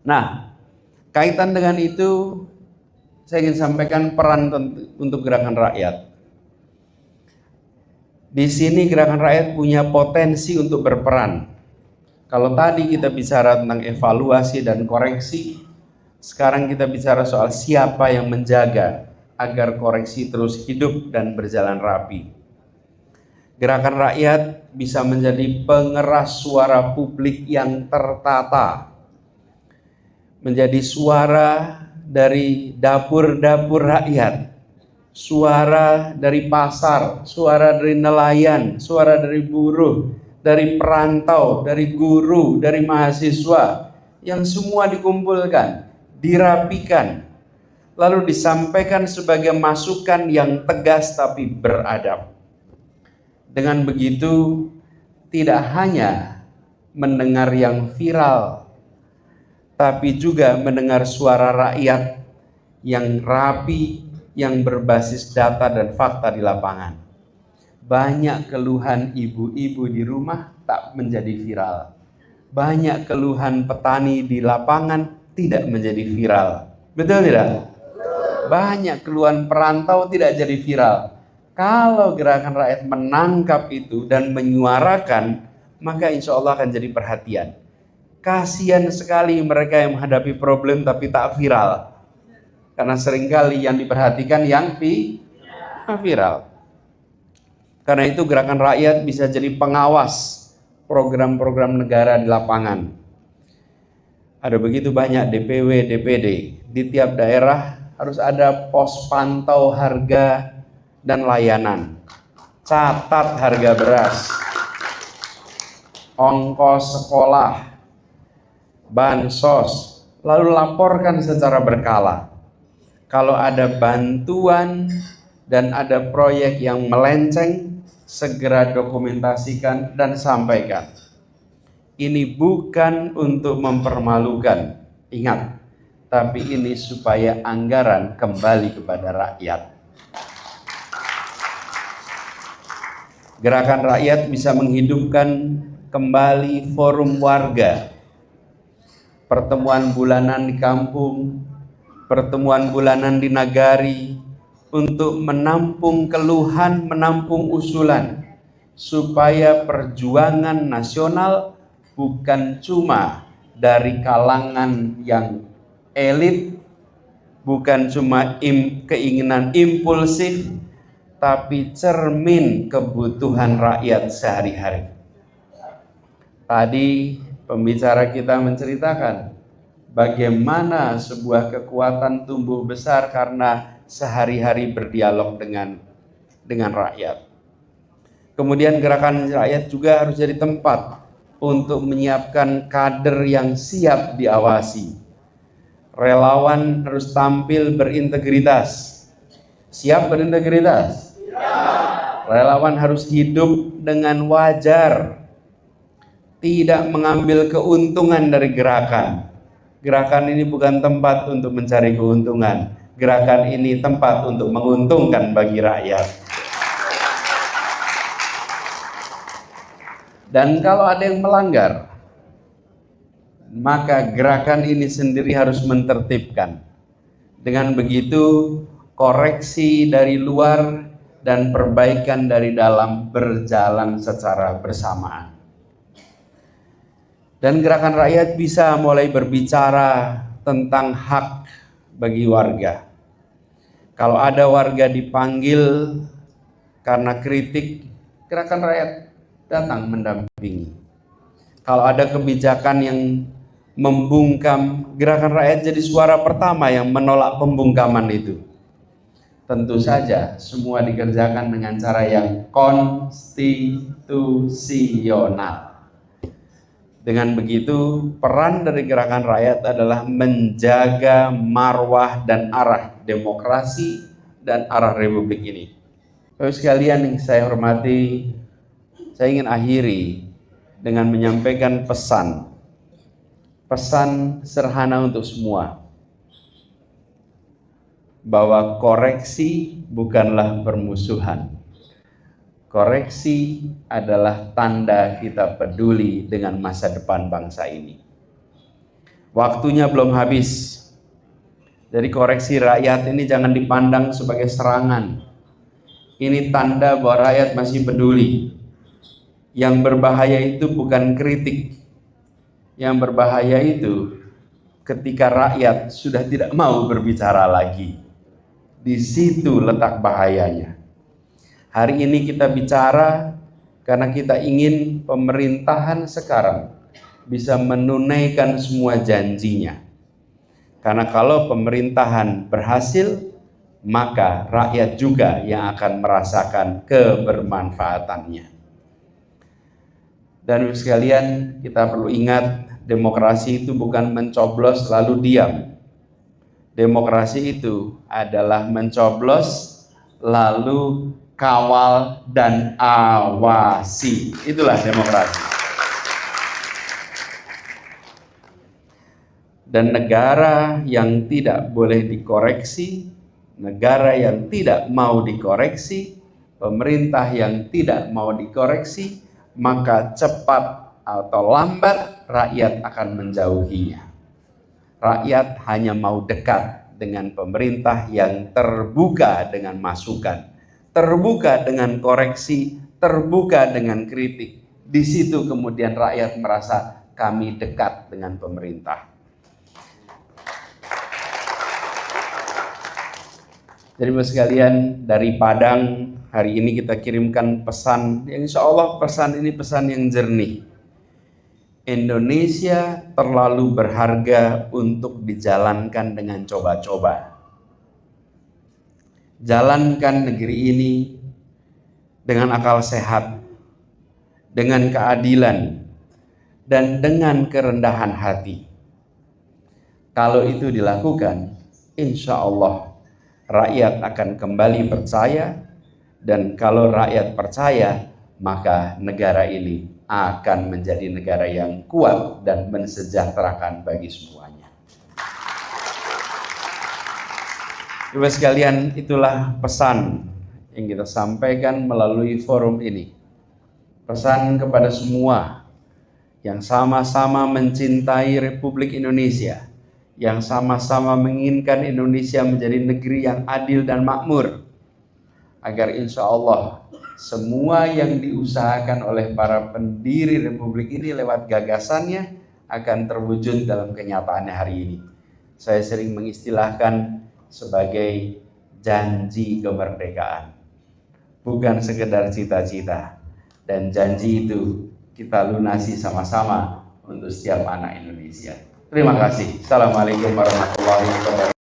Nah, kaitan dengan itu saya ingin sampaikan peran untuk gerakan rakyat. Di sini gerakan rakyat punya potensi untuk berperan. Kalau tadi kita bicara tentang evaluasi dan koreksi, sekarang kita bicara soal siapa yang menjaga agar koreksi terus hidup dan berjalan rapi. Gerakan rakyat bisa menjadi pengeras suara publik yang tertata, menjadi suara dari dapur-dapur rakyat, suara dari pasar, suara dari nelayan, suara dari buruh, dari perantau, dari guru, dari mahasiswa, yang semua dikumpulkan, dirapikan, lalu disampaikan sebagai masukan yang tegas tapi beradab. Dengan begitu, tidak hanya mendengar yang viral, tapi juga mendengar suara rakyat yang rapi, yang berbasis data dan fakta di lapangan. Banyak keluhan ibu-ibu di rumah tak menjadi viral. Banyak keluhan petani di lapangan tidak menjadi viral. Betul tidak? Banyak keluhan perantau tidak jadi viral. Kalau gerakan rakyat menangkap itu dan menyuarakan, maka insya Allah akan jadi perhatian. Kasihan sekali mereka yang menghadapi problem tapi tak viral. Karena seringkali yang diperhatikan yang viral. Karena itu gerakan rakyat bisa jadi pengawas program-program negara di lapangan. Ada begitu banyak DPW, DPD. Di tiap daerah harus ada pos pantau harga dan layanan. Catat harga beras, ongkos sekolah, bansos, lalu laporkan secara berkala. Kalau ada bantuan dan ada proyek yang melenceng, segera dokumentasikan dan sampaikan. Ini bukan untuk mempermalukan, ingat, tapi ini supaya anggaran kembali kepada rakyat. Gerakan rakyat bisa menghidupkan kembali forum warga, pertemuan bulanan di kampung, pertemuan bulanan di nagari, untuk menampung keluhan, menampung usulan, supaya perjuangan nasional bukan cuma dari kalangan yang elit, bukan cuma keinginan impulsif, tapi cermin kebutuhan rakyat sehari-hari. Tadi pembicara kita menceritakan bagaimana sebuah kekuatan tumbuh besar karena sehari-hari berdialog dengan rakyat. Kemudian gerakan rakyat juga harus jadi tempat untuk menyiapkan kader yang siap diawasi. Relawan harus tampil berintegritas. Siap berintegritas? Relawan harus hidup dengan wajar, tidak mengambil keuntungan dari gerakan. Gerakan ini bukan tempat untuk mencari keuntungan. Gerakan ini tempat untuk menguntungkan bagi rakyat. Dan kalau ada yang melanggar, maka gerakan ini sendiri harus mentertibkan. Dengan begitu, koreksi dari luar dan perbaikan dari dalam berjalan secara bersamaan. Dan gerakan rakyat bisa mulai berbicara tentang hak bagi warga. Kalau ada warga dipanggil karena kritik, gerakan rakyat datang mendampingi. Kalau ada kebijakan yang membungkam, gerakan rakyat jadi suara pertama yang menolak pembungkaman itu. Tentu saja semua dikerjakan dengan cara yang konstitusional. Dengan begitu, peran dari gerakan rakyat adalah menjaga marwah dan arah demokrasi dan arah republik ini. Bapak sekalian yang saya hormati, saya ingin akhiri dengan menyampaikan pesan sederhana untuk semua, bahwa koreksi bukanlah permusuhan. Koreksi adalah tanda kita peduli dengan masa depan bangsa ini. Waktunya belum habis. Jadi koreksi rakyat ini jangan dipandang sebagai serangan. Ini tanda bahwa rakyat masih peduli. Yang berbahaya itu bukan kritik. Yang berbahaya itu ketika rakyat sudah tidak mau berbicara lagi. Di situ letak bahayanya. Hari ini kita bicara karena kita ingin pemerintahan sekarang bisa menunaikan semua janjinya. Karena kalau pemerintahan berhasil, maka rakyat juga yang akan merasakan kebermanfaatannya. Dan sekalian, kita perlu ingat, demokrasi itu bukan mencoblos lalu diam. Demokrasi itu adalah mencoblos lalu kawal dan awasi. Itulah demokrasi. Dan negara yang tidak boleh dikoreksi, negara yang tidak mau dikoreksi, pemerintah yang tidak mau dikoreksi, maka cepat atau lambat rakyat akan menjauhinya. Rakyat hanya mau dekat dengan pemerintah yang terbuka dengan masukan, terbuka dengan koreksi, terbuka dengan kritik. Di situ kemudian rakyat merasa kami dekat dengan pemerintah. Jadi Bapak sekalian, dari Padang hari ini kita kirimkan pesan yang insya Allah pesan ini pesan yang jernih. Indonesia terlalu berharga untuk dijalankan dengan coba-coba. Jalankan negeri ini dengan akal sehat, dengan keadilan, dan dengan kerendahan hati. Kalau itu dilakukan, insya Allah rakyat akan kembali percaya, dan kalau rakyat percaya, maka negara ini akan menjadi negara yang kuat dan mensejahterakan bagi semuanya. Bapak sekalian, itulah pesan yang kita sampaikan melalui forum ini. Pesan kepada semua yang sama-sama mencintai Republik Indonesia, yang sama-sama menginginkan Indonesia menjadi negeri yang adil dan makmur, agar insya Allah semua yang diusahakan oleh para pendiri Republik ini lewat gagasannya akan terwujud dalam kenyataannya hari ini. Saya sering mengistilahkan sebagai janji kemerdekaan, bukan sekedar cita-cita, dan janji itu kita lunasi sama-sama untuk setiap anak Indonesia. Terima kasih. Assalamualaikum warahmatullahi wabarakatuh.